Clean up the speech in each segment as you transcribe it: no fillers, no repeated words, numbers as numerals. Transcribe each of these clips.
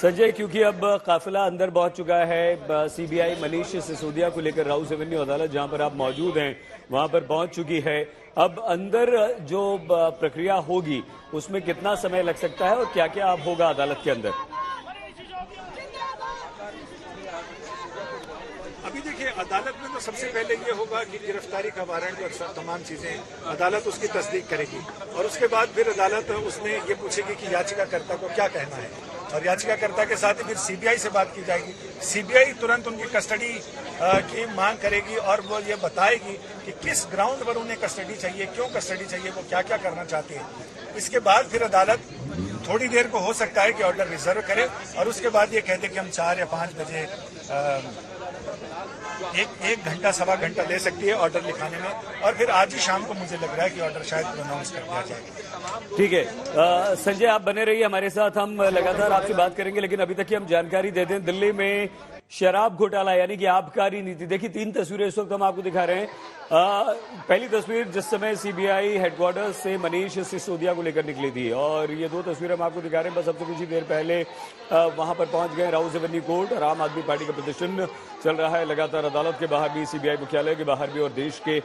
संजय, क्योंकि अब काफिला अंदर पहुंच चुका है, सीबीआई मनीष सिसोदिया को लेकर राउस एवेन्यू अदालत जहां पर आप मौजूद हैं वहां पर पहुंच चुकी है। अब अंदर जो प्रक्रिया होगी उसमें कितना समय लग सकता है और क्या क्या अब होगा अदालत के अंदर? अभी देखिए, अदालत में तो सबसे पहले ये होगा कि गिरफ्तारी का वारंट और तमाम चीजें अदालत उसकी तस्दीक करेगी और उसके बाद फिर अदालत उसमें ये पूछेगी कि याचिकाकर्ता को क्या कहना है और याचिकाकर्ता के साथ ही फिर सीबीआई से बात की जाएगी। सीबीआई तुरंत उनकी कस्टडी की मांग करेगी और वो ये बताएगी कि किस ग्राउंड पर उन्हें कस्टडी चाहिए, क्यों कस्टडी चाहिए, वो क्या क्या करना चाहते हैं। इसके बाद फिर अदालत थोड़ी देर को हो सकता है कि ऑर्डर रिजर्व करे और उसके बाद ये कह दे कि हम 4 या 5 बजे एक घंटा सवा घंटा ले सकती है ऑर्डर लिखाने में और फिर आज ही शाम को मुझे लग रहा है कि ऑर्डर शायद अनाउंस कर दिया जाएगा। ठीक है, संजय आप बने रहिए हमारे साथ, हम लगातार आपसे बात करेंगे, लेकिन अभी तक की हम जानकारी दे दें, दिल्ली में शराब घोटाला यानी कि आबकारी नीति, देखिए 3 तस्वीरें इस वक्त हम आपको दिखा रहे हैं। पहली तस्वीर जिस समय सीबीआई हेडक्वार्टर्स से मनीष सिसोदिया को लेकर निकली थी और ये 2 तस्वीरें हम आपको दिखा रहे हैं। बस अब से कुछ ही देर पहले वहां पर पहुंच गए राउस एवेन्यू कोर्ट और आम आदमी पार्टी का प्रदर्शन चल रहा है लगातार। अदालत के बाहर भी, सीबीआई मुख्यालय के बाहर भी और देश के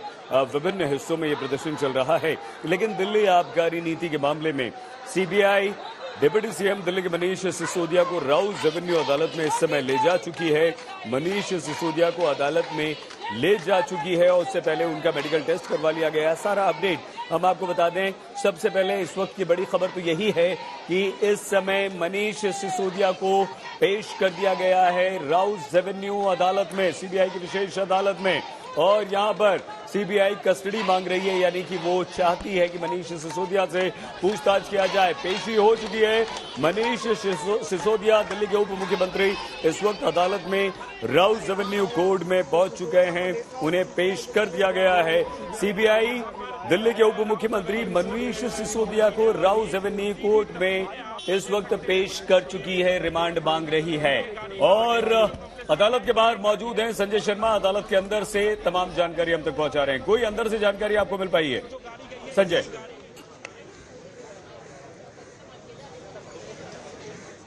विभिन्न हिस्सों में ये प्रदर्शन चल रहा है। लेकिन दिल्ली आबकारी नीति के मामले में सीबीआई डिप्टी सीएम दिल्ली के मनीष सिसोदिया को राउस एवेन्यू अदालत में इस समय ले जा चुकी है। मनीष सिसोदिया को अदालत में ले जा चुकी है और उससे पहले उनका मेडिकल टेस्ट करवा लिया गया। सारा अपडेट हम आपको बता दें। सबसे पहले इस वक्त की बड़ी खबर तो यही है कि इस समय मनीष सिसोदिया को पेश कर दिया गया है राउस एवेन्यू अदालत में, सीबीआई की विशेष अदालत में, और यहां पर सीबीआई कस्टडी मांग रही है, यानी कि वो चाहती है कि मनीष सिसोदिया से पूछताछ किया जाए। पेशी हो चुकी है। मनीष सिसोदिया दिल्ली के उप मुख्यमंत्री इस वक्त अदालत में राउस एवेन्यू कोर्ट में पहुंच चुके हैं, उन्हें पेश कर दिया गया है। सीबीआई दिल्ली के उप मुख्यमंत्री मनीष सिसोदिया को राउस एवेन्यू कोर्ट में इस वक्त पेश कर चुकी है, रिमांड मांग रही है और अदालत के बाहर मौजूद हैं संजय शर्मा। अदालत के अंदर से तमाम जानकारी हम तक पहुंचा रहे हैं। कोई अंदर से जानकारी आपको मिल पाई है संजय?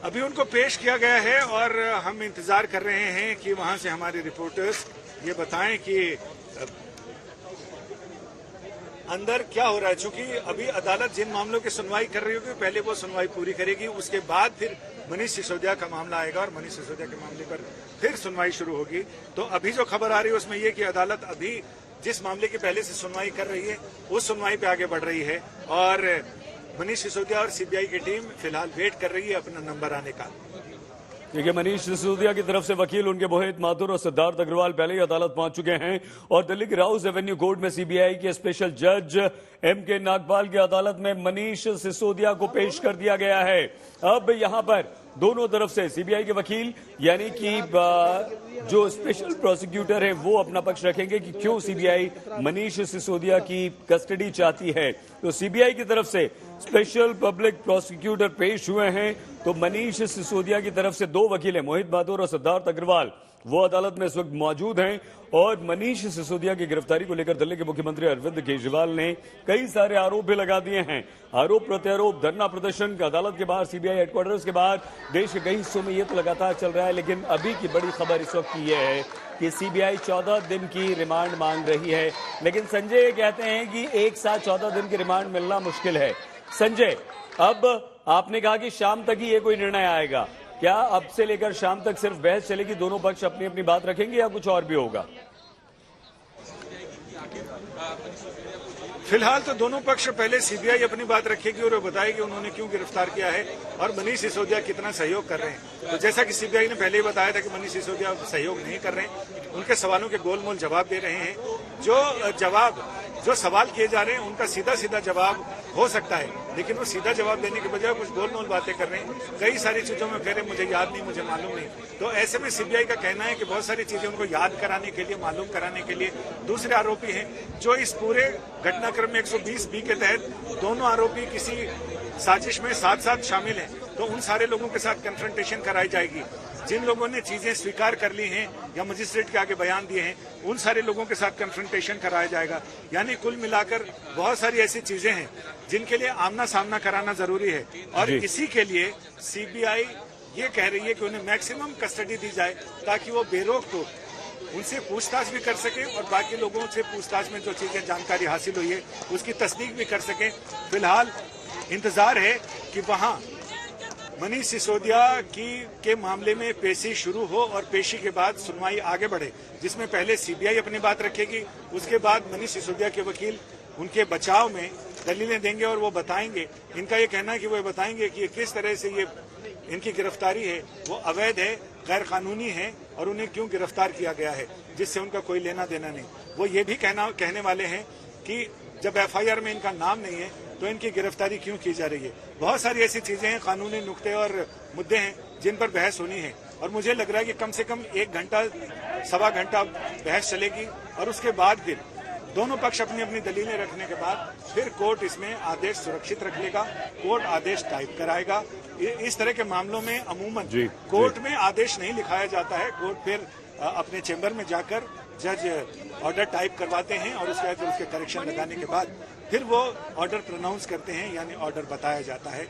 अभी उनको पेश किया गया है और हम इंतजार कर रहे हैं कि वहां से हमारे रिपोर्टर्स ये बताएं कि अंदर क्या हो रहा है। चूंकि अभी अदालत जिन मामलों की सुनवाई कर रही होगी पहले वो सुनवाई पूरी करेगी, उसके बाद फिर मनीष सिसोदिया का मामला आएगा और मनीष सिसोदिया के मामले पर फिर सुनवाई शुरू होगी। तो अभी जो खबर आ रही है उसमें यह कि अदालत अभी जिस मामले की पहले से सुनवाई कर रही है उस सुनवाई पे आगे बढ़ रही है और मनीष सिसोदिया और सीबीआई की टीम फिलहाल वेट कर रही है अपना नंबर आने का। देखिए, मनीष सिसोदिया की तरफ से वकील उनके मोहित माथुर और सिद्धार्थ अग्रवाल पहले ही अदालत पहुंच चुके हैं और दिल्ली के राउस एवेन्यू कोर्ट में सीबीआई के स्पेशल जज एम.के. नागपाल की अदालत में मनीष सिसोदिया को पेश कर दिया गया है। अब यहां पर दोनों तरफ से सीबीआई के वकील यानी कि जो स्पेशल प्रोसिक्यूटर हैं वो अपना पक्ष रखेंगे कि क्यों सीबीआई मनीष सिसोदिया की कस्टडी चाहती है। तो सीबीआई की तरफ से स्पेशल पब्लिक प्रोसिक्यूटर पेश हुए हैं। तो मनीष सिसोदिया की तरफ से 2 वकील हैं, मोहित माथुर और सिद्धार्थ अग्रवाल, वो अदालत में इस वक्त मौजूद हैं और मनीष सिसोदिया की गिरफ्तारी को लेकर दिल्ली के मुख्यमंत्री अरविंद केजरीवाल ने कई सारे आरोप भी लगा दिए हैं। आरोप प्रत्यारोप, धरना प्रदर्शन अदालत के बाहर, सीबीआई हेडक्वार्टर्स के बाहर, देश के कई हिस्सों में ये तो लगातार चल रहा है। लेकिन अभी की बड़ी खबर इस वक्त की यह है कि सीबीआई 14 दिन की रिमांड मांग रही है। लेकिन संजय कहते हैं कि एक साथ 14 दिन की रिमांड मिलना मुश्किल है। संजय, अब आपने कहा कि शाम तक ही ये कोई निर्णय आएगा, क्या अब से लेकर शाम तक सिर्फ बहस चलेगी, दोनों पक्ष अपनी अपनी बात रखेंगे या कुछ और भी होगा? फिलहाल तो दोनों पक्ष पहले सीबीआई अपनी बात रखेगी और वो बताएगी उन्होंने क्यों गिरफ्तार किया है और मनीष सिसोदिया कितना सहयोग कर रहे हैं। तो जैसा कि सीबीआई ने पहले ही बताया था कि मनीष सिसोदिया सहयोग नहीं कर रहे हैं, उनके सवालों के गोलमोल जवाब दे रहे हैं। जो सवाल किए जा रहे हैं उनका सीधा सीधा जवाब हो सकता है, लेकिन वो सीधा जवाब देने के बजाय कुछ गोलमोल बातें कर रहे हैं। कई सारी चीजों में कह रहे मुझे याद नहीं, मुझे मालूम नहीं। तो ऐसे में सीबीआई का कहना है कि बहुत सारी चीजें उनको याद कराने के लिए, मालूम कराने के लिए दूसरे आरोपी हैं जो इस पूरे घटनाक्रम में 120B के तहत दोनों आरोपी किसी साजिश में साथ साथ शामिल हैं। तो उन सारे लोगों के साथ कन्फ्रंटेशन कराई जाएगी। जिन लोगों ने चीजें स्वीकार कर ली हैं या मजिस्ट्रेट के आगे बयान दिए हैं उन सारे लोगों के साथ कन्फ्रंटेशन कराया जाएगा। यानी कुल मिलाकर बहुत सारी ऐसी चीजें हैं जिनके लिए आमना सामना कराना जरूरी है और इसी के लिए सीबीआई ये कह रही है कि उन्हें मैक्सिमम कस्टडी दी जाए ताकि वो बेरोक टोक उनसे पूछताछ भी कर सके और बाकी लोगों से पूछताछ में जो चीजें जानकारी हासिल हुई है उसकी तस्दीक भी कर सके। फिलहाल इंतजार है कि वहां मनीष सिसोदिया के मामले में पेशी शुरू हो और पेशी के बाद सुनवाई आगे बढ़े, जिसमें पहले सीबीआई अपनी बात रखेगी, उसके बाद मनीष सिसोदिया के वकील उनके बचाव में दलीलें देंगे और वो बताएंगे। इनका ये कहना है कि वो बताएंगे कि किस तरह से ये इनकी गिरफ्तारी है वो अवैध है, गैर कानूनी है और उन्हें क्यों गिरफ्तार किया गया है जिससे उनका कोई लेना देना नहीं। वो ये भी कहने वाले हैं कि जब एफआईआर में इनका नाम नहीं है तो इनकी गिरफ्तारी क्यों की जा रही है। बहुत सारी ऐसी चीजें हैं, कानूनी नुक्ते और मुद्दे हैं जिन पर बहस होनी है और मुझे लग रहा है कि कम से कम 1 घंटा सवा घंटा बहस चलेगी और उसके बाद फिर दोनों पक्ष अपनी अपनी दलीलें रखने के बाद फिर कोर्ट इसमें आदेश सुरक्षित रख लेगा, कोर्ट आदेश टाइप कराएगा। इस तरह के मामलों में अमूमन कोर्ट में आदेश नहीं लिखाया जाता है, कोर्ट फिर अपने चेंबर में जाकर जज ऑर्डर टाइप करवाते हैं और उसके बाद उसके करेक्शन लगाने के बाद फिर वो ऑर्डर प्रोनाउंस करते हैं, यानी ऑर्डर बताया जाता है।